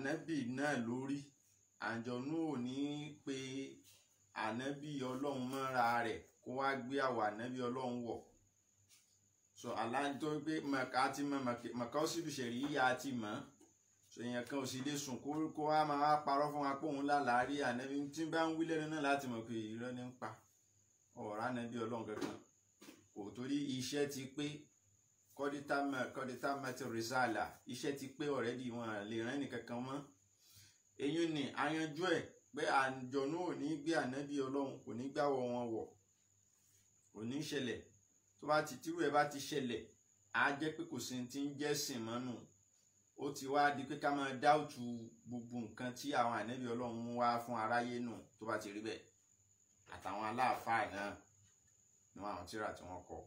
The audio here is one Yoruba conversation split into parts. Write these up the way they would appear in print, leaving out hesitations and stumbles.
ànábì náà lórí àjọ̀nú ò ní pé ànábì ọlọ́run mọ́ra rẹ̀ kó wá gbé àwọ̀ ànábì ọlọ́run wọ̀ so aláǹtó pé màkà ti mọ màkà ó sì fi ṣẹ̀rí yíya ti mọ̀ so èèyàn kan ò sì lè sùn kó wá máa parọ́ fún wa pé òun lálàárí ànábì tí bá ń wí lẹ́nu náà láti mọ̀ pé irọ́ ní ń pa ọ̀rọ̀ ànábì ọlọ́run kankan kò torí iṣẹ́ ti pé kọ́dítà mẹ́tò rìsálà iṣẹ́ ti pé ọ̀rẹ́dì wọn lè rán ní kankan mọ́ èyí ni àyànjú ẹ̀ pé àjọ̀nú ò ní gbé ànábì ọlọ́run kò ní gbàwọ̀ wọn wọ̀ kò ní ṣẹlẹ̀ tó bá ti tírú ẹ̀ bá ti ṣẹlẹ̀ á jẹ́ pé kò sí ti ń jẹ́ sìn mọ́nù ó ti wá di pé ká máa dáùtù gbogbo nǹkan tí àwọn ànábì ọlọ́run mú wá fún aráyé nù tó bá ti rí bẹ́ẹ̀ àtàwọn aláàfáà náà ní àwọn tírà tí wọ́n kọ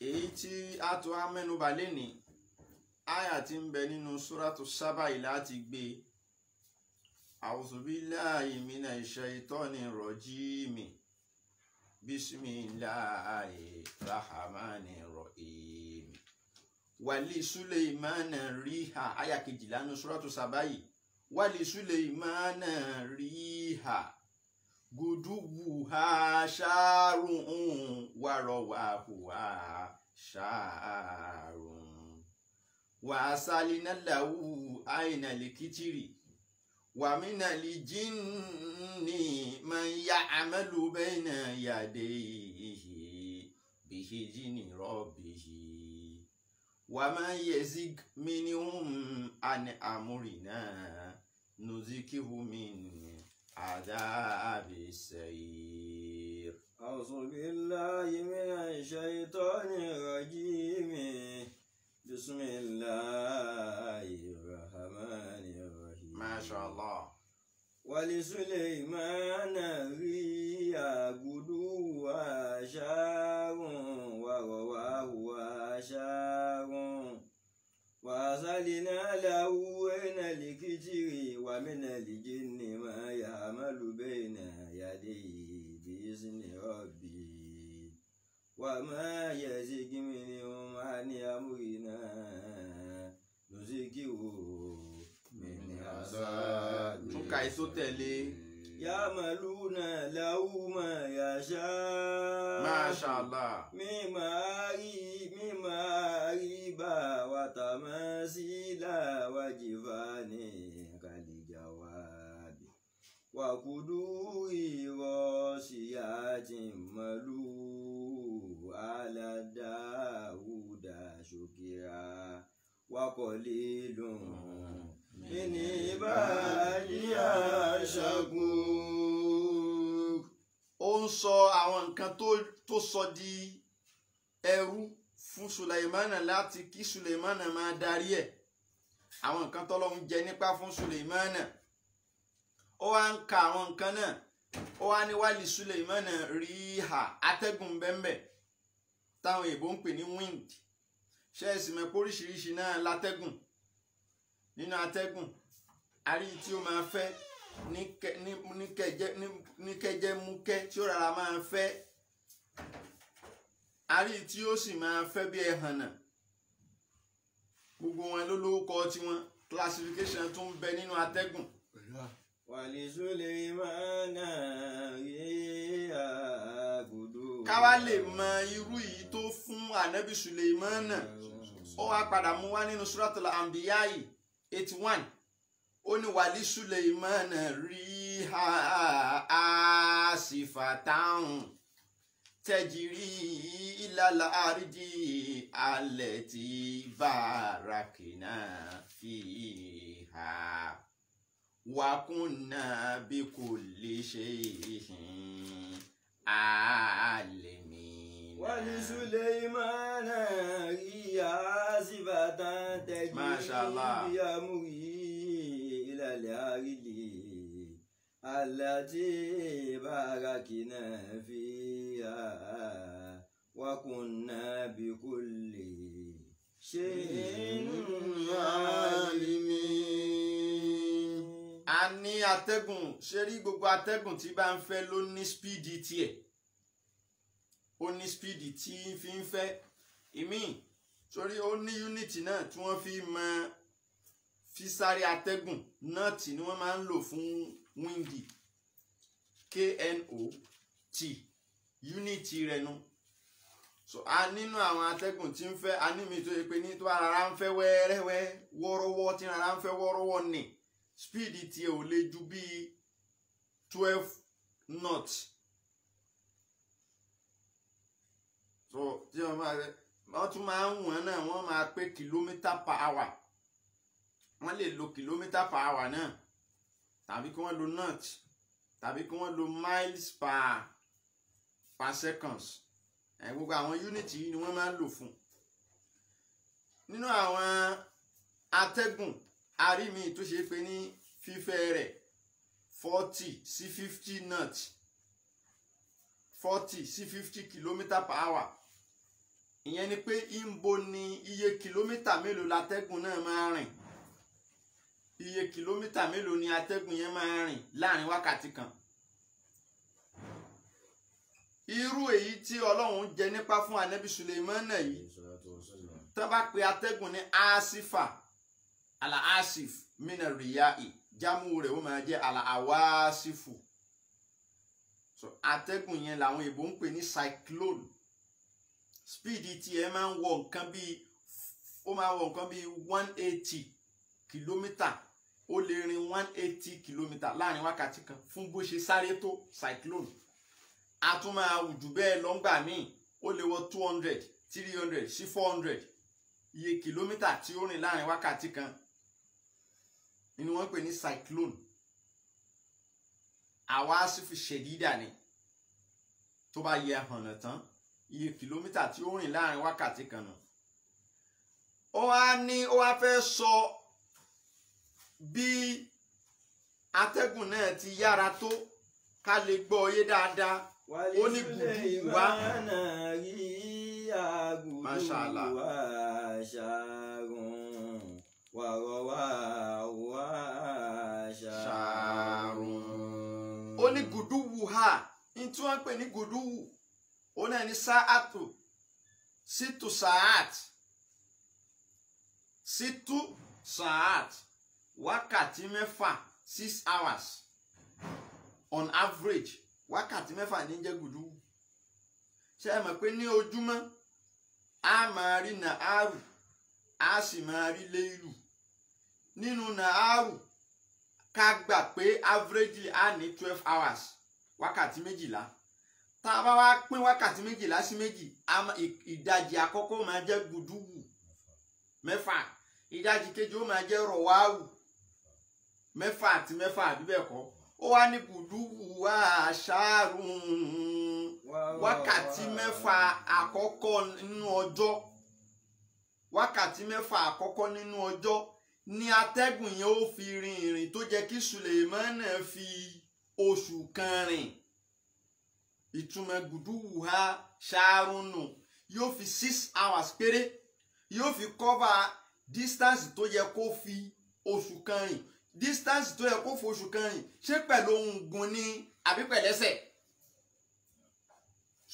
èyí tí a tó á mẹ́nubà lénìí àyà tí ń bẹ nínú súrátù sábà yìí láti gbé a'udhu billahi minash shaitonir rajim bismillahir rahmanir rahim wali sulaimana riha àyà kejìlá nínú súrátù sábà yìí wali sulaimana riha gudubuha sharun warawahuha sharun wa asalina lahu aina likitiri wa mina lijinni man ya'malu bayna yadayhi bihijini rabbihi wa man yazig minhum an amrina nuzikihu min عذاب السعير أعوذ بالله من الشيطان الرجيم بسم الله الرحمن الرحيم ما شاء الله ولسليمان الريح غدوها شهر ورواحها شهر وأرسلنا له عين الكتر ومن الجن ما يعمل بين يديه بإذن ربه وما يزغ منهم عن أمرنا نزغه من عذاب يعملون له ما يشاء ما شاء الله من مآرب وتماثيل وجفان كالجواب وقدور راسيات ملوء على داود شكرا وقليل من عبادي الشكور. ó ń sọ àwọn nǹkan tó sọ di ẹrú fún Sulaimana láti kí Sulaimana máa darí ẹ̀ àwọn nǹkan tọ́lọ́run jẹ nípa fún Sulaimana ó wá ń ka àwọn nǹkan náà ó wá ní wálì Sulaimana riha atẹ́gùn bẹ́ẹ̀ táwọn èèbó ń pè ní wind ṣe é sì mọ̀ pé oríṣiríṣi náà látẹ́gùn nínú atẹ́gùn àrí tí ó máa fẹ́ ní kẹjẹ múkẹ́ tí ó rárá máa fẹ́ àrí tí ó sì máa fẹ́ bí ẹhànnà gbogbo wọn ló lórúkọ tiwọn classification tó ń bẹ nínú atẹ́gùn. ولسليمان الريح غدوها. káwá lè mọ irú yìí tó fún ànábì Sulaimana ó wá padà mú wá nínú Suratul Anbiya 81 ó ní wàlí Sulaimana riha asifatan tajiri ilal ardi allati barakna fiha wa kunna bikulli shay'in alimin. ولسليمان الريح عاصفة تجري بأمره إلى الأرض التي باركنا فيها وكنا بكل شيء عالمين. a ní atẹ́gùn ṣe rí gbogbo atẹ́gùn tí bá ń fẹ́ ló ní spíìdì tiẹ̀ ó ní spíìdì tí fi ń fẹ́ ìmíì torí ó ní yúnítì náà tí wọ́n fi mọ fi sáré atẹ́gùn nọ́ọ̀tì ni wọ́n máa ń lò fún wíńdì knot unity rẹ̀ nu. So a nínú àwọn atẹ́gùn tí ń fẹ́ a ní mi tó yẹ pé ní tó rárá ń fẹ́ wẹ́rẹ́wẹ́ wọ́rọ́wọ́ tí rárá ń fẹ́ wọ́rọ́wọ́ ní speed tiẹ̀ ò lè ju bíi 12 knots. So tí wọ́n tún máa ń wọ̀n náà wọ́n máa pé kìlómítà per hour wọ́n lè lo kìlómítà per hour náà tàbí kí wọ́n lo knot tàbí kí wọ́n lo miles per seconds. Gbogbo àwọn unit yìí ni wọ́n máa ń lò fún. Nínú àwọn atẹ́gùn arími tó ṣe pé ní fífẹ́ rẹ̀ 40 sí 50 knots 40 sí 50 kìlómítà per hour. Ìyẹn ni pé ìbò ni iye kìlómítà mélòó látẹ́gùn náà máa rìn. Iye kìlómítà mélòó ni atẹ́gùn yẹn máa rìn láàrin wákàtí kan. Irú èyí tí Ọlọ́run jẹ nípa fún Ànábì Suleiman yìí tó bá pe atẹ́gùn ní asifa ala asif mina riyai jámù rẹ̀ ó máa jẹ́ ala awasifu. So atẹ́gùn yẹn làwọn èbó ń pè ní cyclone. Speed tí ẹ máa ń wọ nǹkan bíi 180 kìlómítà ó lè rìn 180 kìlómítà láàrin wákàtí kan fún bó ṣe sáré tó cyclone. A tún máa wù jù bẹ́ẹ̀ lọ́ngbà míì ó lè wọ 200 300 sí 400 iye kìlómítà tí ó rìn láàrin wákàtí kan ni wọ́n pè ní cyclone. Àwa sì fi ṣèdídà ni tó bá yẹ hànà tán iye kìlómítà tí ó rìn láàrin wákàtí kan náà. Ó wá fẹ́ sọ bí atẹ́gùn náà ti yára tó ká lè gbọ́ yé dáadáa. Ó ní gùdú wá. Mashallah. Ó ní gùdú wù ha ní tí wọ́n pè ní gùdú wù ó náà ní sáàtù situ saat wákàtí mẹ́fà 6 hours on average. Wákàtí mẹ́fà ní jẹ́ gùdú. Ṣé ẹ mọ̀ pé ní ojúmọ́ a máa rí nàárù a sì máa rí léìlù. Nínú nàárù ká gbà pé average a ní 12 hours wákàtí méjìlá. Tá a bá wá pín wákàtí méjìlá sí méjì ìdajì àkọ́kọ́ máa jẹ́ gùdú mẹ́fà ìdajì kejì ó máa jẹ́ rọ̀wáwù mẹ́fà àti mẹ́fà àbí bẹ́ẹ̀ kọ́. Ó wá ní gùdú wà ṣáàrùn wákàtí mẹ́fà àkọ́kọ́ nínú ọjọ́. Wákàtí mẹ́fà àkọ́kọ́ nínú ọjọ́ ní atẹ́gùn yẹn ó fi rin ìrìn tó jẹ́ kí Suleiman fi oṣù kan rìn. Ìtumọ̀ gùdú wà ṣáàrùn nù yóò fi 6 hours péré yóò fi cover distance tó yẹ kó fi oṣù kan rìn. Distance tó yẹ kó foṣù kan rìn ṣé pẹ̀lú ohun gùn ni àbí pẹ̀lẹ́sẹ̀.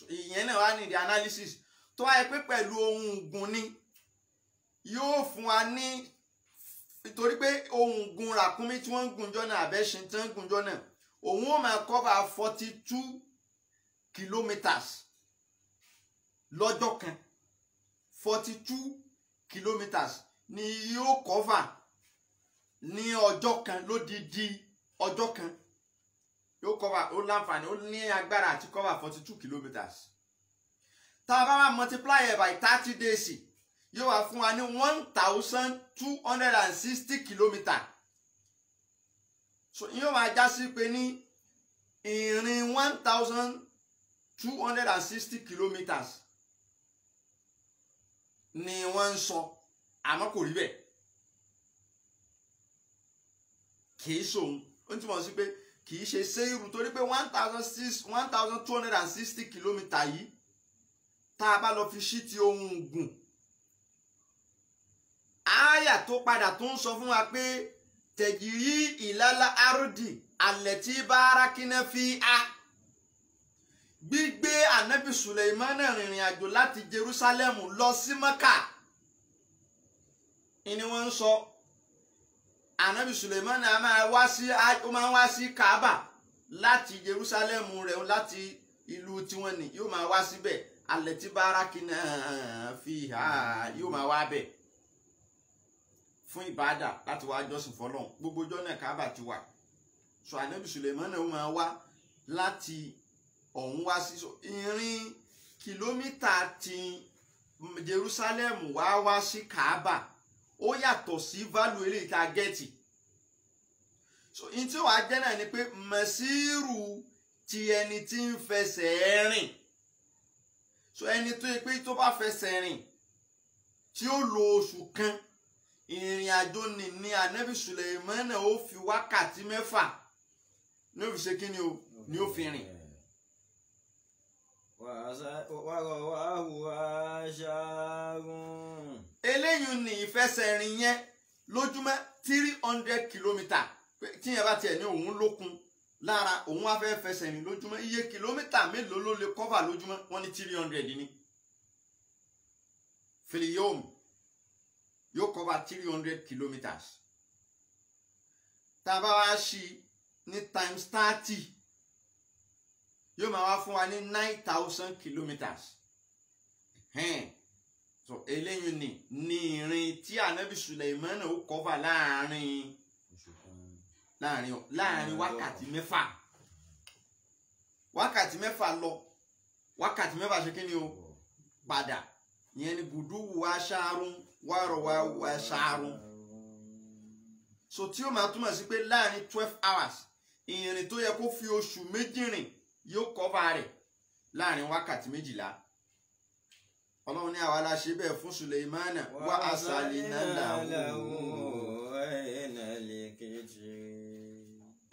Ìyẹn náà wá ní the analysis tó wáyé pé pẹ̀lú ohun gùn ni yóò fún wa ní nítorí pé ohun gùn ràkúnmí tí wọ́n ń gùn jọ náà àbẹ́ṣin tí wọ́n ń gùn jọ náà òun ó máa cover 42 kilometers lọ́jọ́ kan 42 kilometers ni yóò cover ní ọjọ́ kan lódidi ọjọ́ kan yóò cover ó láǹfààní ó ní agbára àti cover 42 kilometers. Tá a bá wá multiply ẹ̀ by 30 days yóò wá fún wa ní 1260 kilometers. So yóò máa já sí pé ní ìrìn 1260 kilometers ni wọ́n ń sọ àmọ́ kò rí bẹ́ẹ̀. Kìí sóhun ó túmọ̀ sí pé kìí ṣe séírù torí pé 1260 kìlómítà yìí tá a bá lọ fi ṣí ti ohun gùn. Àyà tó padà tó ń sọ fún wa pé tẹ̀jìrí ìlàlá àròdì alẹ̀ tí bára kíná fi á. Gbígbé Ànábì Suleiman rìnrìn àjò láti Jerusalem lọ sí Mẹ́kà ni wọ́n ń sọ. Ànábì Suleiman a máa wá sí Kaaba láti Jerusalem rẹ̀ láti ìlú tiwọn ni yóò máa wá síbẹ̀ alẹ́ tí bárakínà fi hà yóò máa wá bẹ̀ fún ìbádà láti wá jọ́sìn fọ́lọ́run gbogbo ọjọ́ náà Kaaba ti wà so Ànábì Suleiman náà ó máa wá láti ọ̀hún wá sí ìrìn kìlómítà ti Jerusalem wá sí Kaaba ó yàtọ̀ sí value eléyìí tá a gẹ́tì so in tí ó wàá jẹ́ náà ni pé mẹ̀síìrù ti ẹni tí ń fẹsẹ̀ rìn so ẹni tó yẹ pé tó bá fẹsẹ̀ rìn tí ó lo oṣù kan ìrìn àjò ní Ànábì Suleiman ó fi wákàtí 6 ní ó fi ṣe kí ni o ní ó fi rìn. eléyìí ni ìfẹsẹ̀rìn yẹn lójúmọ́ 300 kìlómítà tí yẹn bá tiẹ̀ ní òun lókun lára òun wá fẹ́ fẹsẹ̀rìn lójúmọ́ iye kìlómítà mélòó ló lè kọ́fà lójúmọ́ wọ́n ní 300 ní filiyom yóò kọ́fà 300 kilometers tá a bá wá sí ní times 30 yóò máa wá fún wa ní 9,000 kilometers so eléyìí ní ìrìn tí Ànábì Suleiman ó kọ́fà láàrin wákàtí 6 wákàtí 6 lọ wákàtí 6 ṣe kí ni o padà ìyẹn ni buduwu wa ṣaarun wárọ̀wá wa ṣaarun so tí ó máa túmọ̀ sí pé láàrin 12 hours ìrìn tó yẹ kó fi oṣù méjì rìn yóò kọ́fà rẹ̀ láàrin wákàtí 12 ọlọ́run ní àwa la ṣe bẹ́ẹ̀ fún Suleiman wá asalina lahu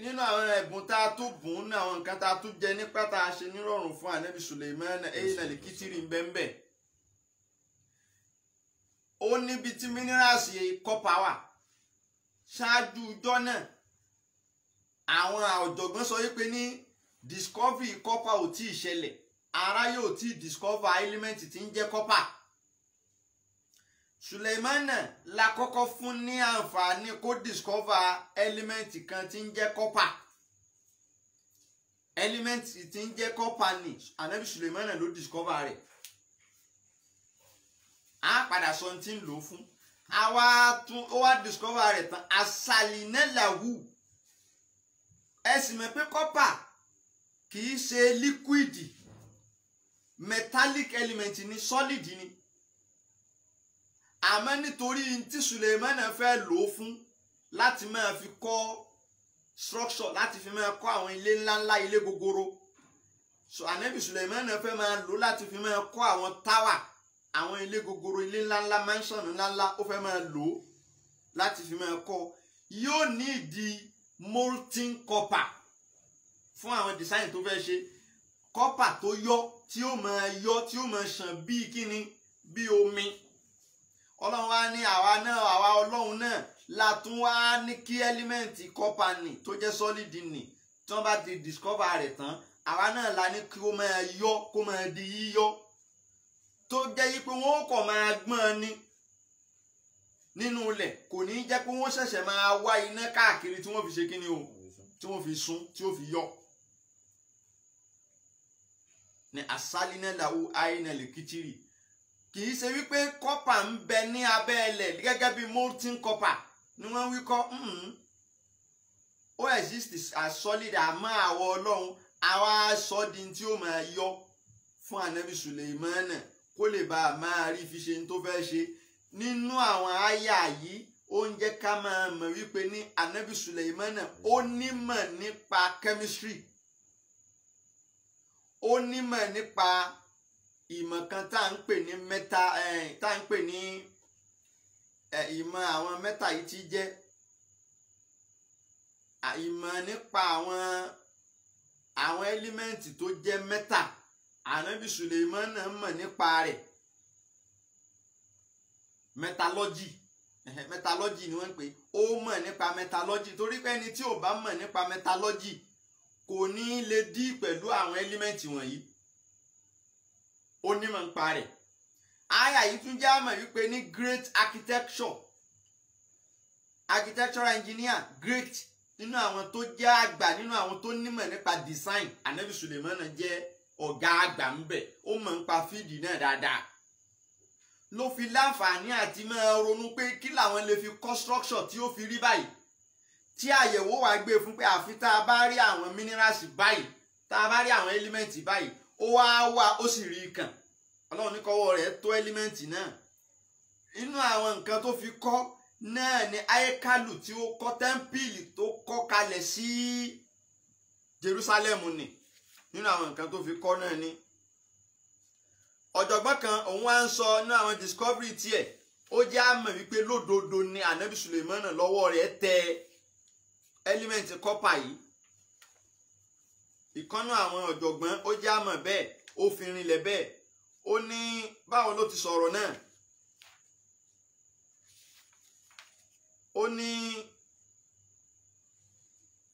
nínú àwọn ẹ̀bùn tá a tó bùn ní àwọn nǹkan tá a tó jẹ nípa tá a ṣe nírọ̀rùn fún Ànábì Suleiman eyín alikitiri ń bẹ́ẹ̀ ó níbi tí mínírààsì kọ́pà wà ṣáájú ọjọ́ náà àwọn ọ̀jọ̀gbọ́n sọ wípé ní discovery kọ́pà ò tí ì ṣẹlẹ̀ ara yóò tí discover element tí ń jẹ́ copper Suleiman la kọ́kọ́ fún ní àǹfààní kó discover element kan tí ń jẹ́ copper element tí ń jẹ́ copper ni Ànábì Suleiman ló discover rẹ̀ a padà sọ tí ń lò fún ó wá discover rẹ̀ tán asalinẹ́làwù ẹ sì mọ̀ pé copper kì í ṣe liquid metallic element ni solid ni àmọ́ nítorí tí Suleiman fẹ́ lò ó fún láti máa fi kọ́ structure láti fi máa kọ́ àwọn ilé ńláńlá ilé gogoro so Ànábì Suleiman fẹ́ máa lò láti fi máa kọ́ àwọn tower àwọn ilé gogoro ilé ńláńlá mansion ńláńlá ó fẹ́ máa lò ó láti fi máa kọ́ yóò ní ìdí molten copper fún àwọn design tó fẹ́ ṣe copper tó yọ tí ó máa ṣàn bíi kíni bíi omi ọlọ́run wá ní àwa ọlọ́run náà la tún wá ní kí ẹ́límẹ́ǹtì copper ni tó jẹ́ solid ni tí wọ́n bá ti discover rẹ̀ tán àwa náà la ní kí ó máa yọ kó máa di yíyọ tó jẹ́ yí pé wọ́n kọ̀ máa gbọ́n ni nínú ilẹ̀ kò ní jẹ́ pé wọ́n ṣẹ̀ṣẹ̀ máa wá iná káàkiri tí wọ́n fi ṣe kíni o tí wọ́n fi sún tí ó fi yọ. Ní asálínà làwọn àìnà lè kìtìrì kì í ṣe wípé kọ́pà ń bẹ ní abẹ́ ẹlẹ̀ gẹ́gẹ́ bí molten copper ni wọ́n wí kọ́ ó exist as solid àmọ́ àwọ̀ ọlọ́run àwa sọ di tí ó máa yọ fún Ànábì Suleiman kó lè bá a máa rí fi ṣe tó fẹ́ ṣe nínú àwọn àyà yìí ó ń jẹ́ ká máa mọ̀ wípé ní Ànábì Suleiman ó nímọ̀ nípa chemistry ó nímọ̀ nípa ìmọ̀ kan tá à ń pè ní mẹ́ta tá à ń pè ní ìmọ̀ àwọn mẹ́ta yìí ti jẹ́ ìmọ̀ nípa àwọn ẹ́límẹ́ǹtì tó jẹ́ mẹ́ta Ànábì Suleiman mọ̀ nípa rẹ̀ metallurgy metallurgy ni wọ́n ń pè ó mọ̀ nípa metallurgy torí pé ẹni tí ò bá mọ̀ nípa metallurgy kò ní lè dí pẹ̀lú àwọn ẹ́límẹ́ǹtì wọ̀nyí ó nímọ̀ nípa rẹ̀ àyà yìí tún jẹ́ àmọ̀ wípé ní great architecture architectural engineer great nínú àwọn tó jẹ́ àgbà nínú àwọn tó nímọ̀ nípa design Ànábì Suleiman jẹ́ ọ̀gá àgbà ń bẹ̀ ó mọ̀ nípa fíìdì náà dáadáa ló fi láǹfààní àti máa ronú pé kí làwọn lè fi construction tí ó fi rí báyìí tí àyẹ̀wò wá gbé fún pé àfi tá a bá rí àwọn minerals báyìí tá a bá rí àwọn element báyìí ó wá ó sì rí i kàn Ọlọ́run ní kọ́wọ́ rẹ̀ tó element náà inú àwọn nǹkan tó fi kọ́ náà ni ayékálù tí ó kọ́ tẹ́ḿpìlì tó kọ́ kalẹ̀ sí Jerusalem ni nínú àwọn nǹkan tó fi kọ́ náà ni ọ̀jọ̀gbọ́n kan òun wá ń sọ nínú àwọn discovery tiẹ̀ ó jẹ́ àmọ̀ wípé lódodo ni Ànábì Suleiman lọ́wọ́ rẹ̀ tẹ element copper yìí ìkànnù àwọn ọ̀jọ̀gbọ́n ó jẹ́ àmọ̀ bẹ́ẹ̀ ó fi rinlẹ̀ bẹ́ẹ̀ ó ní báwo ló ti sọ̀rọ̀ náà ó ní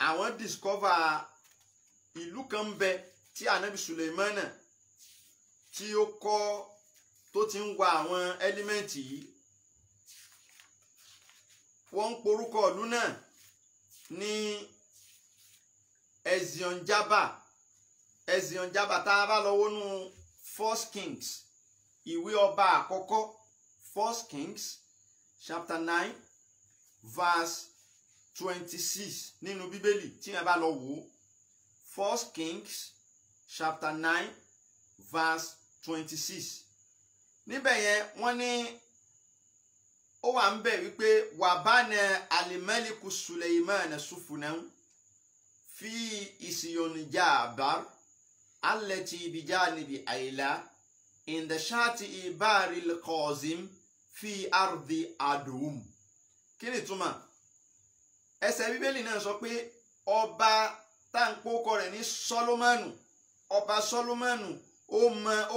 àwọn discover ìlú kan ń bẹ tí Ànábì Suleiman tí ó kọ́ tó ti ń wa àwọn ẹ́límẹ́ǹtì yìí wọ́n ń porúkọ ìlú náà ní Ezionjaba tá a bá lọ wọnú 1 Kings ìwé ọba àkọ́kọ́ 1 Kings chapter 9 verse 26 nínú bíbélì tí a bá lọ wò 1 Kings chapter 9 verse 26 níbẹ̀ yẹn wọ́n ní ó wà ń bẹ̀ wípé wàbánà alimẹ́líkù Suleiman sufunan fi Isiyonjabar alẹ́tì ibijanibi àìlá indashati ibaril Qazim fi ardi Adum kí ni túmọ̀ ẹsẹ̀ bíbélì náà sọ pé ọba táǹpókọ rẹ̀ ní Sólómọ́nù ọba Sólómọ́nù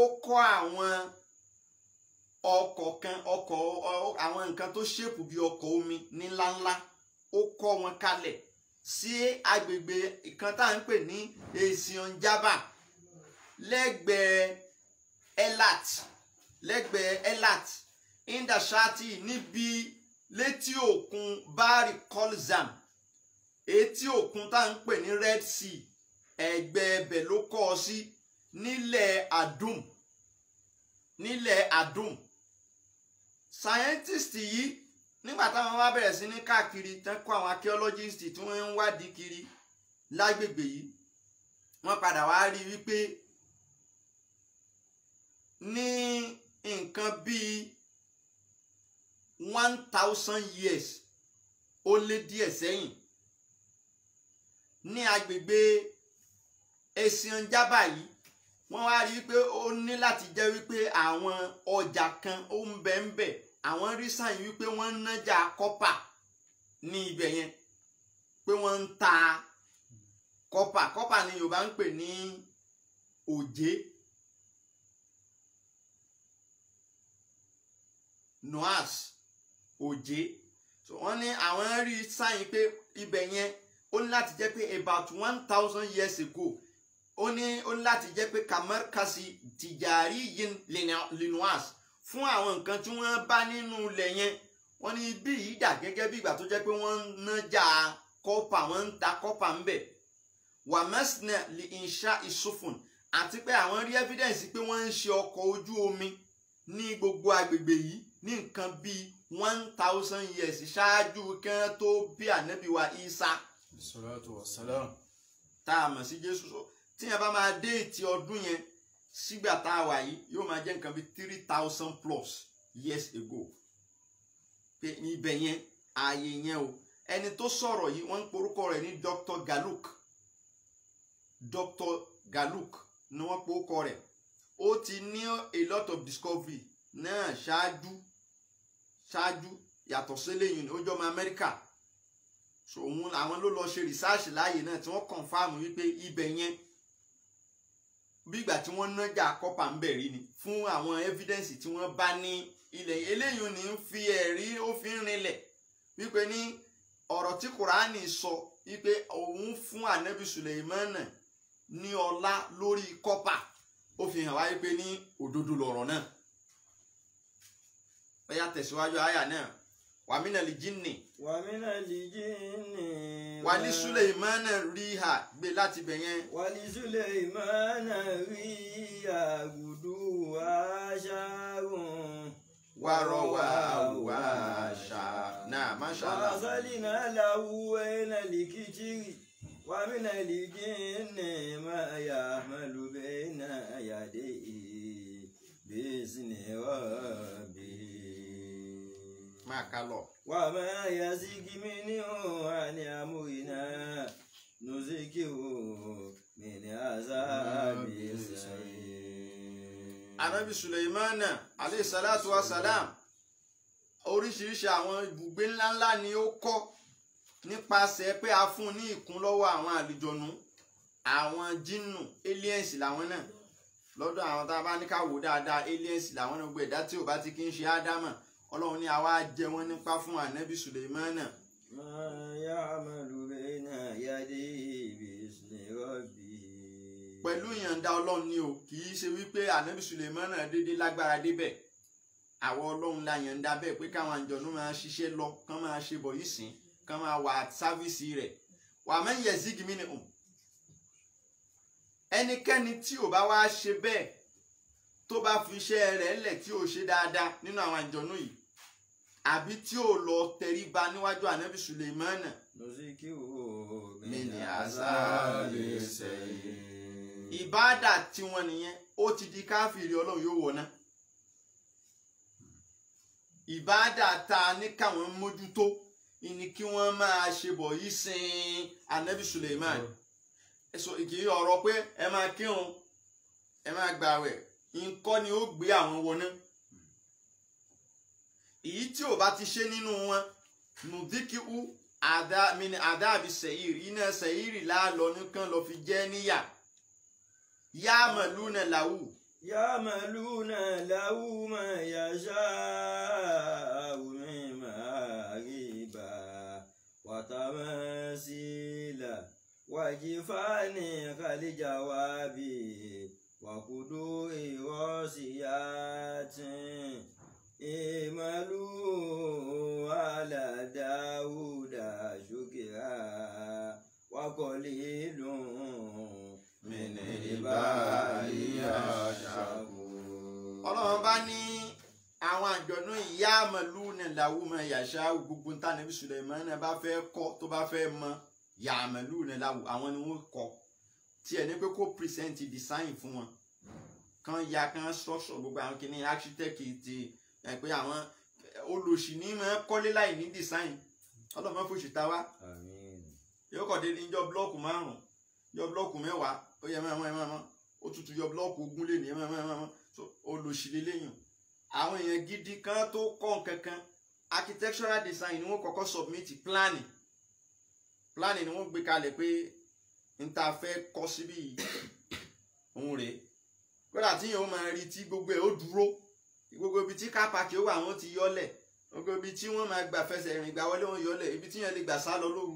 ó kọ́ àwọn àwọn nǹkan tó ṣépù bí ọkọ̀ omi ní ńláńlá ó kọ́ wọn kalẹ̀ sí agbègbè kan tá à ń pè ní Ezionjaba lẹ́gbẹ̀ẹ́ Elat indashati níbi létí òkun Bari Kolzam etí òkun tá à ń pè ní Red Sea ẹ̀gbẹ́ ẹbẹ̀ ló kọ́ ọ sí nílẹ̀ Adum scientist yìí nígbà táwọn wá bẹ̀rẹ̀ sí ní káàkiri tán kó àwọn archaeologist tí wọ́n ń wádìí kiri lágbègbè yìí wọ́n padà wá rí wípé ní nǹkan bíi 1000 years ó lé díẹ̀ sẹ́yìn ní agbègbè Ezionjaba yìí wọ́n wá rí pé ó ní láti jẹ́ wípé àwọn ọjà kan ó ń bẹ ń bẹ àwọn rí sáyìn wípé wọ́n ń nájà kọ́pà ní ibẹ̀ yẹn pé wọ́n ń ta kọ́pà ní Yorùbá ń pè ní òjé noas òjé so wọ́n ní àwọn rí sáyìn pé ibẹ̀ yẹn ó ní láti jẹ́ pé about 1000 years ago ó ní láti jẹ́ pé kamarkasi tìjàrí yin linoas fún àwọn nǹkan tí wọ́n bá nínú ilẹ̀ yẹn wọ́n ní ibi yìí dà gẹ́gẹ́ bí ìgbà tó jẹ́ pé wọ́n ń nájà kọ́pà wọ́n ń ta kọ́pà ń bẹ̀ wàmẹ́sìnà lè ṣá ìsúfùn àti pé àwọn rí evidence pé wọ́n ń ṣe ọkọ̀ ojú omi ní gbogbo agbègbè yìí ní nǹkan bíi 1000 years ṣáájú kí wọ́n tó bí ànábì wa Isa salatu wassalam tá a mọ̀ sí Jésù sọ tí yẹn bá máa déètì ọdún yẹn sígbà tá a wà yìí yóò máa jẹ́ nǹkan bíi 3000 plus years ago pé ibẹ̀ yẹn ààyè yẹn o ẹni tó sọ̀rọ̀ yìí wọ́n ń porúkọ rẹ̀ ní Dr. Galuk ni wọ́n porúkọ rẹ̀ ó ti ní a lot of discovery náà ṣáájú yàtọ̀ sílẹ̀ yìí ó jọ ọmọ Amẹ́ríkà so òun àwọn ló lọ ṣe research láàyè náà tí wọ́n confam wípé ibẹ̀ yẹn bí ìgbà tí wọ́n nájà kọ́pà ń bẹ̀ rí ni fún àwọn evidence tí wọ́n bá ní ilẹ̀ eléyìí ní fi ẹ̀rí ó fi ń rinlẹ̀ wípé ní ọ̀rọ̀ tí Kùránì sọ wípé òun fún ànábì Suleimana ní ọlá lórí kọ́pà ó fi hàn wáyé pé ní òdodo lọ̀rọ̀ náà bẹ́ẹ̀ tẹ̀síwájú àyà náà wa minal jinni ومن الجن wa li Sulaymana riha gbé láti bẹ̀ yẹn. ولسليمان ريح غدوها شهر ورواها شهر. نعم ما شاء الله. وأرسلنا له بين الكتر ومن الجن ما يعمل بين يديه بإذن ربه máa ká lọ. وما يزغ منه عن أمرنا نزغه من عذاب السعير. Ànábì Sulaymana alayhi salatu wa salam oríṣiríṣi àwọn ibùgbé ńláńlá ni ó kọ́ nípasẹ̀ pé a fún ní ìkún lọ́wọ́ àwọn àlùjọ̀nú àwọn jinnu aliens làwọn náà lọ́dọ̀ àwọn tá a bá ní ká wò dáadáa aliens làwọn náà gbé ẹ̀dá tí ò bá ti kí ń ṣe ádámà ọlọ́run ní àwa jẹ wọ́n nípa fún Ànábì Sulaymana. ما يعمل بين يديه بإذن ربه. pẹ̀lú ìyànda ọlọ́run ni o kì í ṣe wípé Ànábì Sulaymana dédé lágbára débẹ̀ àwọn ọlọ́run la yànda bẹ́ẹ̀ pé káwọn àjọ̀nú máa ṣiṣẹ́ lọ kán máa ṣe bọ̀ yìí sìn kán máa wà sáfíìsì rẹ̀ wà man yazig minhum ẹnikẹ́ni tí ò bá wá ṣe bẹ́ẹ̀ tó bá fi iṣẹ́ rẹ̀ lẹ̀ tí ò ṣe dáadáa nínú àwọn àjọ̀nú yìí àbí tí ò lọ tẹríba níwájú Ànábì Sulaymana نزغه من من عذاب عذاب السعير. السعير. ìbáàdà tiwọn nìyẹn ó ti di káfíìrì ọlọ́run yóò wọ̀ náà ìbáàdà tá a ní káwọn mójútó ìní kí wọ́n máa ṣe bọ̀ yìí sin Ànábì Sulaymana ẹ̀sọ́ ìkì ọ̀rọ̀ pé ẹ máa kírun ẹ máa gbààwẹ̀ nǹkan ni ó gbé àwọn wọná èyí tí ò bá ti ṣe nínú wọn nùdíkìú àdáàbí sẹ̀yìrì iná sẹ̀yìrì láàlọ́ nìkan lọ fi jẹ́ níyà ya'maluna lahu. يعملون له ما يشاء من محاريب وتماثيل وجفان كالجواب وقدور راسيات اعملوا على داود شكرا وقليل من عبادي الشكور. ọlọ́run bá ní àwọn àjọ̀nú ya'maluna lahu ma yasha'u gbogbo ní Ànábì Sulaymana bá fẹ́ kọ́ tó bá fẹ́ mọ ya'maluna lahu àwọn ni wọ́n kọ́ tí ẹni pé kó present design fún wọn kan ya kan structure gbogbo àwọn kìíní architect ti pé àwọn olùsí ní máa kọ́lé láì ní design ọlọ́run máa fòṣì ta wá Àmín. yóò kọ̀ dé níjọ́ blọ́ọ̀kù márùn-ún yọ blọ́ọ̀kù mẹ́wàá ó yẹ mọ́ ó tutù yọ blọ́ọ̀kù ogún lé ní mọ́ so olùsílẹ̀ lẹ́yìn àwọn èèyàn gidi kan tó kọ́ nǹkankan architectural design ni wọ́n kọ́kọ́ submit planning ni wọ́n gbé kalẹ̀ pé n ta fẹ́ kọ́ síbí òun rèé kódà tí yẹn ó máa rí tí gbogbo ẹ̀ ó dúró gbogbo ibi tí kápákì ó wà wọ́n ti yọ́lẹ̀ gbogbo ibi tí wọ́n máa gbà fẹsẹ̀ rìn gbà wọlé wọn yọ́lẹ̀ ibi tí yẹn lè gbà sá lọ lóru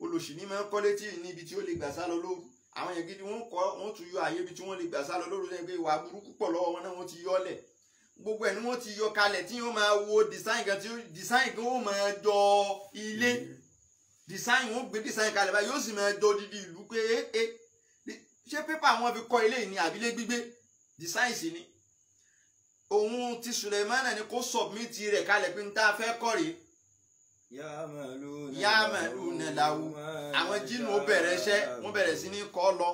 olùsí ní máa ń kọ́lé tí níbi tí ó lè gbà sá lọ lóru àwọn èèyàn gidi wọ́n tún yọ àyè ibi tí wọ́n lè gbà sá lọ lóru lẹ́gbẹ́ ìwà burúkú pọ̀ lọ́wọ́ wọn náà wọ́n ti yọ́lẹ̀ gbogbo ẹ̀ ni wọ́n ti yọ kalẹ̀ tí wọ́n máa wo design kan ó máa jọ ilé design wọ́n gbé design kalẹ̀ báyìí yóò sì máa jọ dídí ìlú pé ṣé pépà wọn fi kọ́ ilé yìí ní àbílé gbígbé design sì ni òun ti Sulaymana ni kó submit rẹ̀ kalẹ̀ pé n ta fẹ́ kọ́ rèé ya'maluna lahu àwọn jíìnù ó bẹ̀rẹ̀ iṣẹ́ wọ́n bẹ̀rẹ̀ sí ní kọ́ lọ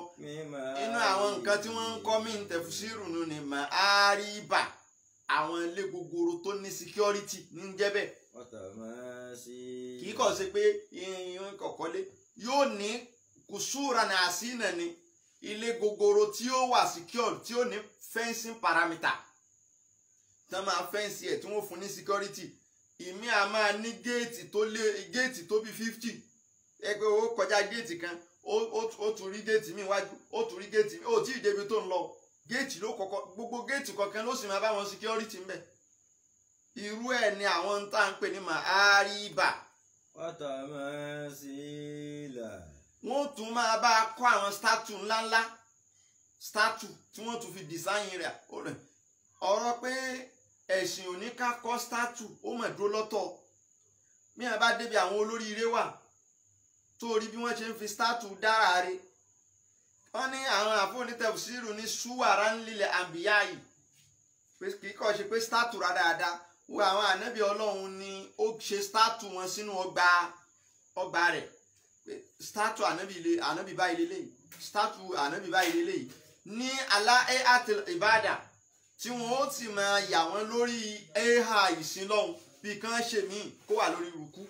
inú àwọn nǹkan tí wọ́n ń kọ́ mí tafsiru nù ní ma'ariba àwọn ilé gogoro tó ní security ní jẹ́bẹ̀ kì í kọ̀ sí pé ìyẹn kọ̀kọ́lé yóò ní kùsùrà ní àsínà ní ilé gogoro tí ó wà secure tí ó ní fencing parameter tí wọ́n máa fẹ́ǹsì ẹ̀ tí wọ́n fún ní security ìmí a máa ní géètì tó bí 50 ẹgbẹ́ owó kọjá géètì kan ó tún rí géètì míì wájú ó tún rí géètì míì ó tí ì débi tó ń lọ géètì ló kọ́kọ́ gbogbo géètì kọ̀ọ̀kan ló sì máa bá wọn security ńbẹ̀ irú ẹ̀ ni àwọn tá à ń pè ní ma'ariba wọ́n tún máa bá a kọ́ àwọn statue ńláńlá statue tí wọ́n tún fi design rẹ̀ ọ̀rọ̀ pé ẹ̀sìn òní ká kọ́ statue ó mà dúró lọ́tọ̀ mìíràn bá débi àwọn olóríire wà tó rí bí wọ́n ṣe ń fi státù dára rẹ̀ wọ́n ní àwọn àfọ̀nítẹ̀fùsírù ní ṣúwàrà ńlílẹ̀ àbíyá yìí pé kì í kọ́ ṣe pé státù rà dáadáa wo àwọn ànábì ọlọ́run ni ó ṣe státù wọn sínú ọgbà rẹ̀ státù ànábì báyìí lélẹ́yìí státù ànábì báyìí lélẹ́yìí ní aláẹ́ àti ìbàdà tí wọn ó ti máa yà wọ́n lórí ẹ̀hà ìsìnlọ́hun bí kan ṣe míì kó wà lórí rùkú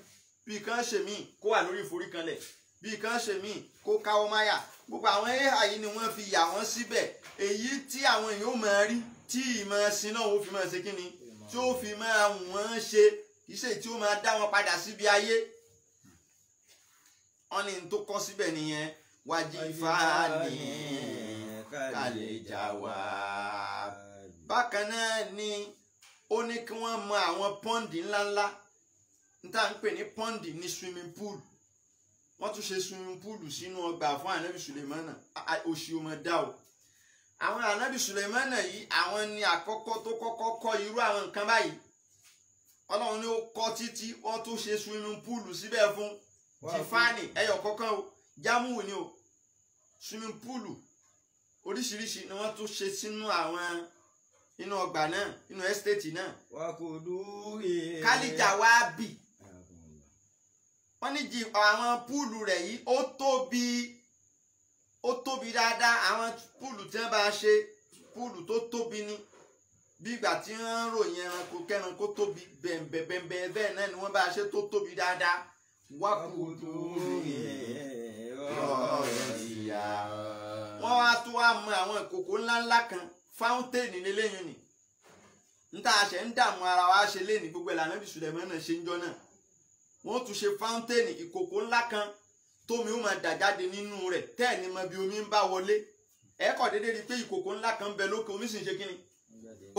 bí kan ṣe míì kó wà lórí ìforíkanlẹ̀ bí kan ṣe míì kó káwọ́ máyà gbogbo àwọn ẹ̀hà yìí ni wọ́n fi yà wọ́n síbẹ̀ èyí tí àwọn èèyàn ó máa rí tí ìmọ̀ ẹ̀sìn náà ó fi máa ṣe kíni tí ó fi máa wọ́n ṣe iṣẹ́ tí ó máa dá wọn padà síbi ayé wọ́n ní tó kọ́ síbẹ̀ nìyẹn wájífà ní kàlẹ́jà wá. bákan náà ni ó ní kí wọ́n mọ àwọn pọ́ǹdì ńláńlá níta ń pè ní pọ́ǹdì ní swimming pool wọ́n tún ṣe swimming pool sínú ọgbà fún ànábì Sùlẹ̀mánà òṣì ọmọ dá o àwọn ànábì Sùlẹ̀mánà yìí àwọn ni àkọ́kọ́ tó kọ́kọ́ kọ́ irú àwọn nǹkan báyìí ọlọ́run ni ó kọ́ títí wọ́n tún ṣe swimming pool síbẹ̀ fún tìfáàní ẹyọ kọ̀ọ̀kan o jámù ni o swimming pool oríṣiríṣi ni wọ́n tún ṣe sínú àwọn inú ọgbà náà inú ẹ́stéètì náà kálíjà wá bì wọ́n ní àwọn púùlù rẹ̀ yìí ó tóbi dáadáa àwọn púùlù tí wọ́n bá ṣe púùlù tó tóbi ni bí ìgbà tí wọ́n ń ròyìn ẹranko kẹranko tóbi bẹ̀m̀bẹ̀ bẹ́ẹ̀ náà ni wọ́n bá ṣe tó tóbi dáadáa wákùdù rọ̀ọ̀yà wọ́n wá tó wá mọ àwọn ìkòkò ńláńlá kan fáúntèènì lélẹ́yìn ni níta àṣẹ ń dààmú ara wa ṣe léèní gbogbo ẹ̀ l'Ànábì Sùlẹ̀mánà ṣe ń jọ náà wọ́n tún ṣe fáúntèènì ìkòkò ńlá kan tómi ó máa dà jáde nínú rẹ̀ tẹ́ẹ̀ni mọ bí omi ń bá wọlé ẹ̀ẹ́kọ̀ déédéé rí i pé ìkòkò ńlá kan ń bẹ lókè omi sì ń ṣe kíni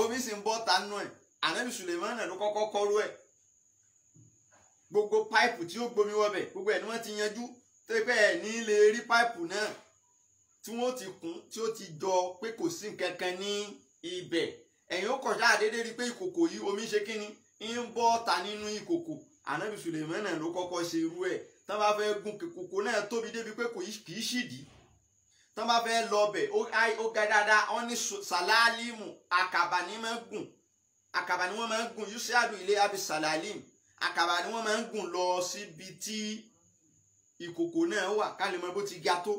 omi sì ń bọ́ tanú ẹ̀ Ànábì Sùlẹ̀mánà ló kọ́kọ́ kọ́rú ẹ̀ gbogbo páìpù tí ó gbomi wọbẹ̀ gbogbo ẹ̀ ni wọ́n ti yanjú tó pé ẹ̀ ní lè rí páìpù náà tí wọ́n ti kún tí ó ti jọ pé kò sí nǹkan kan ní ibẹ̀ ẹ̀yin ó kọjá déédéé rí i pé ìkòkò yìí omi ṣe kíni ń bọ́ ta nínú ìkòkò Ànábì Sùlẹ̀mánà ló kọ́kọ́ ṣe irú ẹ̀ tán bá fẹ́ gun kòkò náà tóbi débi pé kì í ṣìdí tán bá fẹ́ lọ bẹ̀ ó ga dáadáa wọ́n ní sàlálímù àkàbà ni wọ́n máa ń gùn yusadu ilé abi sàlálímù àkàbà ni wọ́n máa ń gùn lọ síbi tí ìkòkò náà wà ká lè mọ bó ti ga tó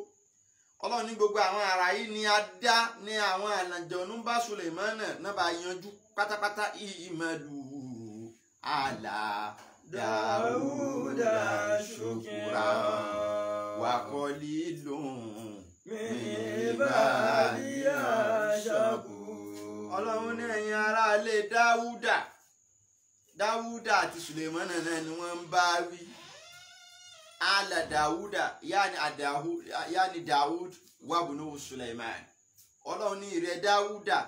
ọlọ́run ní gbogbo àwọn ará yìí ni a dá ní àwọn àlàjọ̀nú bá Sùlẹ̀mánà náà bá yanjú pátápátá ìmọ̀lù àlà Dáúdà ṣùkúrà wàkọ́lí lòun mìíràn ṣàkó. ọlọ́run ní ẹ̀yin aráalé Dáúdà àti Sùlẹ̀mánà náà ni wọ́n ń bá wí. Ala Dáúdà yaani Dáúd wàbùnú Sùlẹ̀mánà. ọlọ́run ní ìrẹ Dáúdà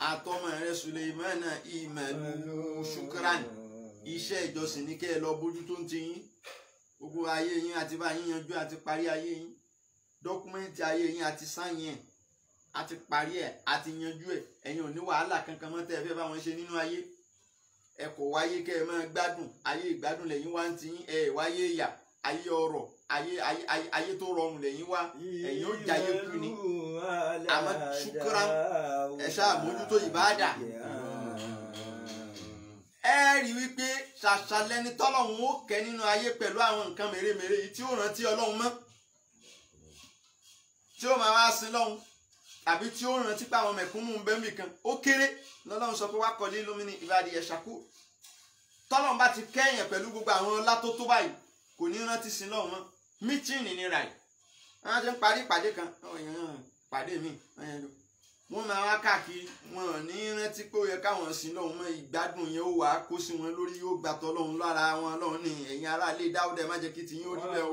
àtọmọ rẹ Sùlẹ̀mánà ìmọ̀lú ṣùkúrán iṣẹ́ ìjọsìn ní kẹ́ ẹ lọ bójú tó ń ti yín gbogbo ayé yín àti bá yín yanjú àti parí ayé yín dọ́kúmẹ́ǹtì ayé yín àti sáyìn ẹ̀ àti parí ẹ̀ àti yanjú ẹ̀ ẹ̀yin ò ní wàhálà kankan mọ́ tẹ́ ẹ fẹ́ bá wọn ṣe nínú ayé ẹ kò wáyé kẹ́ ẹ máa gbádùn ayé ìgbádùn lẹ́yìn wá ń ti yín ẹ wáyé ìyà ayé ọrọ̀ ayé tó rọrùn lẹ́yìn wá ẹ̀yin ó jayé kú ni àmọ́ ṣúkúrà ẹ ṣáà mójútó ìbáàdà ẹ rí wípé ṣàṣàlẹ́ni tọ́lọ́hún ó kẹ́ nínú ayé pẹ̀lú àwọn nǹkan mèremère yìí tí ó rántí ọlọ́run mọ́ tí ó máa wá sin lọ́hún tàbí tí ó rántí pé àwọn mẹ̀kúnnù ń bẹ́ẹ̀ nìkan ó kéré lọ́lọ́run sọ pé wá kọ́lé lómìnì ìbàdí ẹ̀ṣàkó tọ́lọ́run bá ti kẹ́yìn pẹ̀lú gbogbo àwọn ọlá tó tó báyìí kò ní rántí sin lọ́hún mọ́ mítìnì ní ra yìí wọ́n ti ń parí ìpàdé kan pàdé mi wọ́n máa wá káàkiri wọn ò ní rántí pé ó yẹ káwọn sin lọ́hún mọ́ ìgbádùn yẹn ó wà á kó sí wọn lórí yóò gbà tọ́lọ́hún lára wọn lọ́hún ní ẹ̀yin aráalé Dáúdà má jẹ́ kí ti yín ó rí bẹ́ẹ̀ o.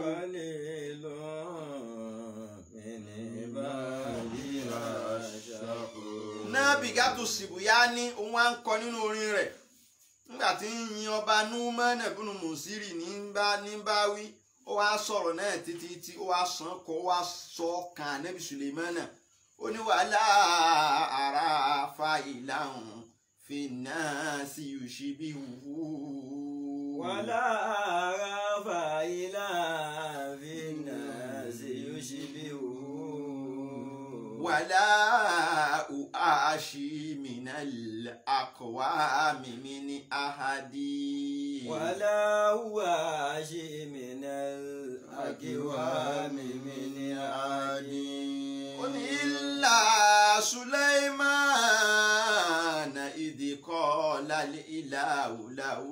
nábì gàtò síbùyá ní òun á ń kọ nínú orin rẹ̀ nígbà tí ń yin ọba Númánà bùnú Mùsírì ní bá wí ó wá sọ̀rọ̀ náà títí tí ó wá sàn kọ́ ó wá sọ kan Ànábì Sùlẹ̀mánà ó ní wàhálà ara fa ìlànà fi náà sí òṣìbí wù. ولا أرى فاعلا في الناس يشبهه ولا أعشي من الأقوام من أحد ولا هو شيء من الأكوام من أحد إلا سليمان إذ قال الإله له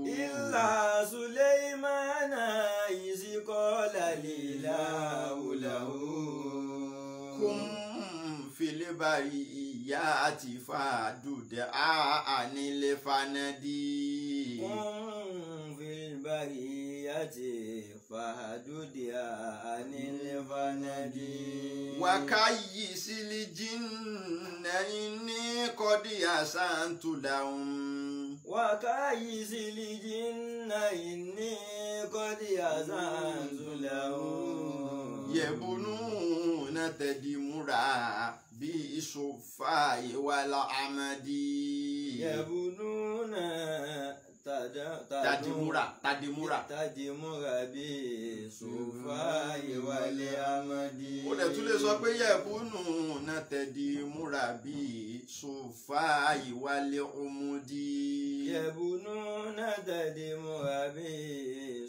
إلا سليمان إذ قال الإله له كن في البريات فادد عن الفندي كن في البرية فهدد عن الفندي وكيس الجن إني قد أحسنت لهم وكيس الجن إني قد أحسنت لهم يبنون تدمرا بالصفاء والعمد يبنون تدمرا بالصفاء والعمد. ó dẹ̀ tún lè sọ pé يبنون تدمرا بالصفاء والعمد يبنون تدمرا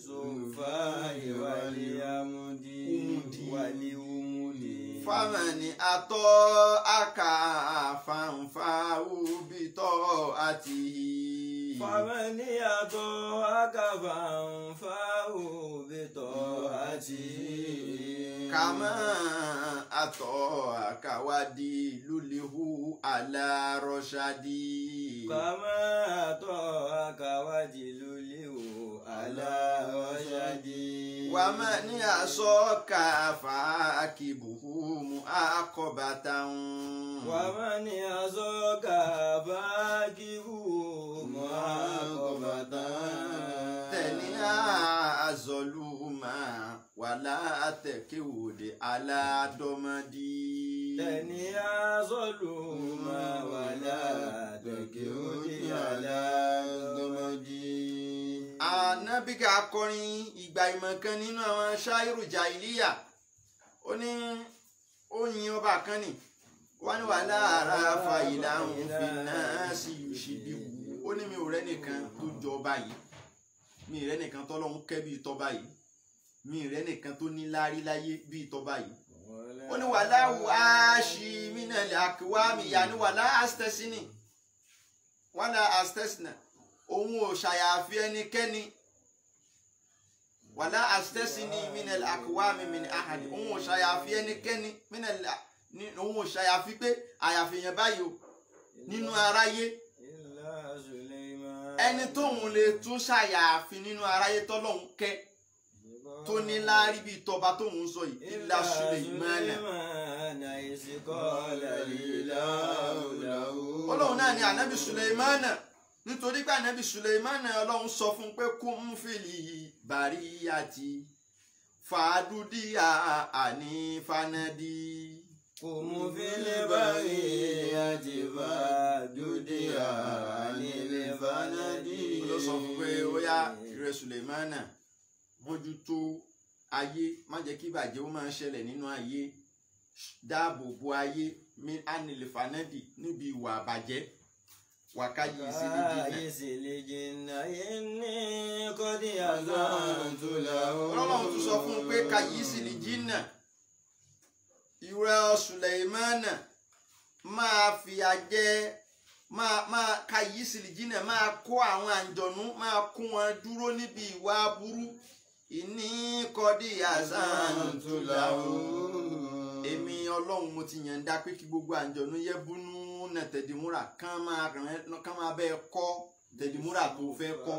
بالصفاء والعمد والعمد. فمن أطاعك فانفعه بطاعته فمن أطاعك فانفعه بطاعته كما أطاعك ودلله على رشدي كما أطاعك ودلله على رشدي ومن يعصاك فعاقبه معاقبة ومن يعصاك فعاقبه معاقبة تنيا ظلوما ولا تكود على دمدي تنيا ظلوما ولا تكود على دمدي. Ànábì akọrin ìgbà ìmọ̀ kan nínú àwọn ṣáírù jàìlíyà ó ní ó yin ọba kan ní wọ́n ní wà láàárá fàyílà ń fi náà sí ìṣìbí wù ó ní mi ò rẹ́nìkan tó jọ ọba yìí mi ì rẹ́nìkan tọ́lọ́hún kẹ́ bí tọ́ba yìí mi ì rẹ́nìkan tó ní lárí láyé bí tọ́ba yìí ó ní wà láwù áṣì mínàlẹ̀ àkíwá mi yà ní wà láàstẹ́sínì wà láàstẹ́sínà òun ò ṣàyàfi ẹnikẹ́ni wàlá àstẹ́sínì mínàlẹ̀ àkíwá mi min ahadi òun ò ṣàyàfi ẹnikẹ́ni òun ò ṣàyàfi pé àyàfi yẹn báyìí o nínú aráyé ẹni tóun lè tún ṣàyàfi nínú aráyé tọ́lọ́hún kẹ́ tó ní láárí bíi tọba tóun sọ yìí ilá Sùlẹ̀mánà ọlọ́run náà ni ànábì Sùlẹ̀mánà nítorí pé ànábì Sùlẹ̀mánà ọlọ́run sọ fún pé kó ń fìlì bàríyàtì fàdúdíà àní fanadi. قم في البرية فدودها عن الفند. ló sọ fún pé ó yá ìrẹ Sùlẹ̀mánà mójútó ayé má jẹ́ kí ìbàjẹ́ ó máa ṣẹlẹ̀ nínú ayé dáàbò bo ayé anil fanadi níbi ìwà àbàjẹ́ wàkáyé sílẹ̀ jìnnà inni qad azantu lahu. ọlọ́run tún sọ fún un pé káyé sílẹ̀ jìnnà ìrẹ Sùlẹ̀mánà máa fìyà jẹ máa káyí sílìjìnà máa kó àwọn àǹjọ̀nú máa kó wọn dúró níbi ìwà aburú ìní kọ́dí àzántu lahu. èmi ọlọ́run mo ti yànda pé kí gbogbo àǹjọ̀nú yẹ búnú nà tẹ̀dímúrà kán máa bẹ́ẹ̀ kọ́ tẹ̀dímúrà tó fẹ́ kọ́.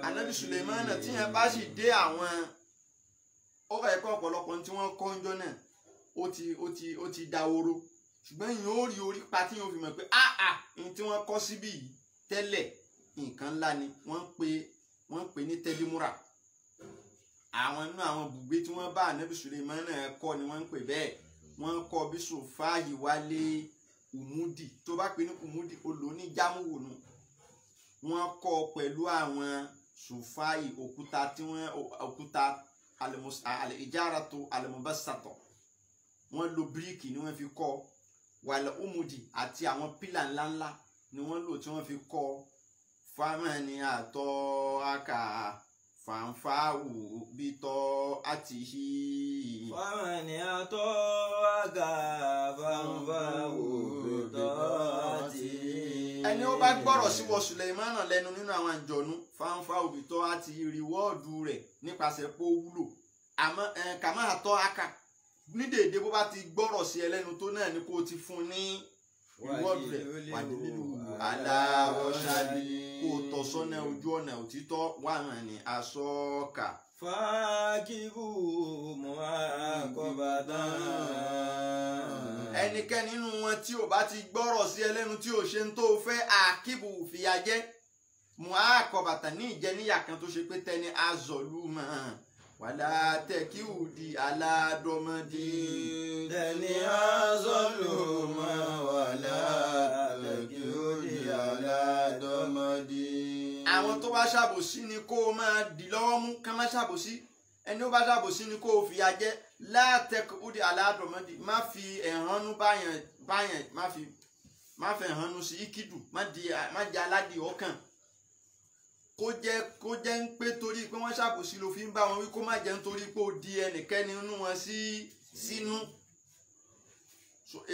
ànábì Sùlẹ̀mánà tí yẹn bá sì dé àwọn ó fẹ́ kọ́ ọ̀pọ̀lọpọ̀ tí wọ́n kọ́ ńjọ́ náà ó ti dahoro ṣùgbọ́n yìí ó rí orí pa tí yóò fi mọ̀ pé ní tí wọ́n kọ́ síbí yìí tẹ́lẹ̀ nǹkan ńlá ni wọ́n pè ní tẹ́límúrà àwọn inú àwọn bùgbé tí wọ́n bá ànábì Sùlẹ̀mánà kọ́ ni wọ́n ń pè bẹ́ẹ̀ wọ́n kọ́ bí sòfáàyè wálé ùmúdì tó bá pè ní ùmúdì olóní jámùwò nù wọ́n kọ́ pẹ̀lú àwọn sùfáì òkúta tí wọ́n òkúta al-ijaratu al-mubassata wọ́n lo bíríkì ni wọ́n fi kọ́ wàlẹ̀ umudi àti àwọn pílà ńláńlá ni wọ́n lò tí wọ́n fi kọ́ fámẹ́ni àtọ́ àkà fanfáwù bitọ́ àti hí. fámẹ́ni àtọ́ àkà fanfáwù bitọ́ àti hí. ẹni ó bá gbọ́rọ̀ sí wọ Sùlẹ̀mánà lẹ́nu nínú àwọn àjọ̀nú fanfáwù bitọ́ àti rìwọ́ọ̀dù rẹ̀ nípasẹ̀ pé ó wúlò àmọ́ kàmá àtọ́ àkà ní dèédé bó bá ti gbọ́rọ̀ sí ẹlẹ́nu tó náà ni kó o ti fún ní rìwọ́ọ̀dù rẹ̀ wàdí nínú aláwọ̀ṣáàbí kó o tọ́ sọ́nà ojú ọ̀nà òtítọ́ wà hàn ní asọ́ọ̀kà. fàákìbù mọ́ àkọ́bàdàn. ẹnikẹ́ni nínú wọn tí ò bá ti gbọ́rọ̀ sí ẹlẹ́nu tí ò ṣe ń tó fẹ́ àkíbù fìyà jẹ mọ́ àkọ́bàtàn ní ìjẹníyà kan tó ṣe pé tẹni azọ̀lú mọ́ wàlá tẹ̀kíwù di aládọ́mọdé. tẹni azọ̀lú mọ́ wàlá tẹ̀kíwù di aládọ́mọdé. àwọn tó bá ṣàbòsí ni kó o máa dì lọ́wọ́ mú ká má ṣàbòsí ẹni ó bá ṣàbòsí ni kó o fìyà jẹ látẹ̀kíwù di aládọ́mọdé má fi ẹ̀hánú báyẹn má fi ẹ̀hánú sí ìkídù má di aládìí ọkàn kó jẹ́ ń pé torí pé wọ́n ṣàbòsí ló fi ń bá wọn wí kó má jẹ́ nítorí pé ó di ẹnikẹ́ni nínú wọn sínú.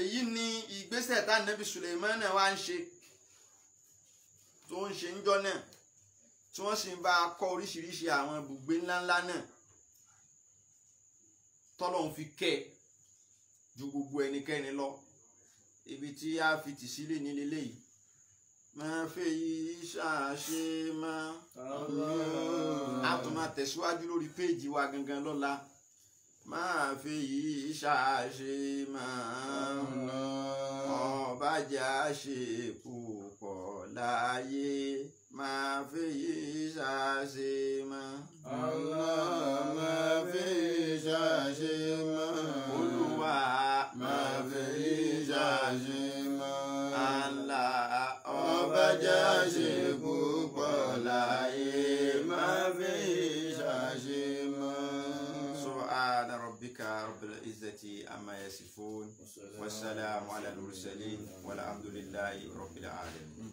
èyí ni ìgbésẹ̀ tá Nábì Sùlẹ̀mánà wá ń ṣe tó ń ṣe níjọ́ náà tí wọ́n sì ń bá a kọ́ oríṣiríṣi àwọn ibùgbé ńláńlá náà tọ́lọ́hun fi kẹ́ ẹ̀ ju gbogbo ẹnikẹ́ni lọ ibi tí a fi tì sílé nílé léyìí. máa fẹ́ yìí ṣàṣe máa a tún máa tẹ̀síwájú lórí péèjì wa gangan lọ́la máa fẹ́ yìí ṣàṣe máa ọbàjá ṣe púpọ̀ láyé máa fẹ́ yìí ṣàṣe máa máa fẹ́ yìí ṣàṣe máa Olúwa máa fẹ́ yìí ṣàṣe máa ọbàjá ṣe púpọ̀ láyé máa fi ṣàṣe mọ́. Subhana rabbika rabbil izzati amma yasifun wassalamu ala al-mursalin walhamdulillahi rabbil alamin.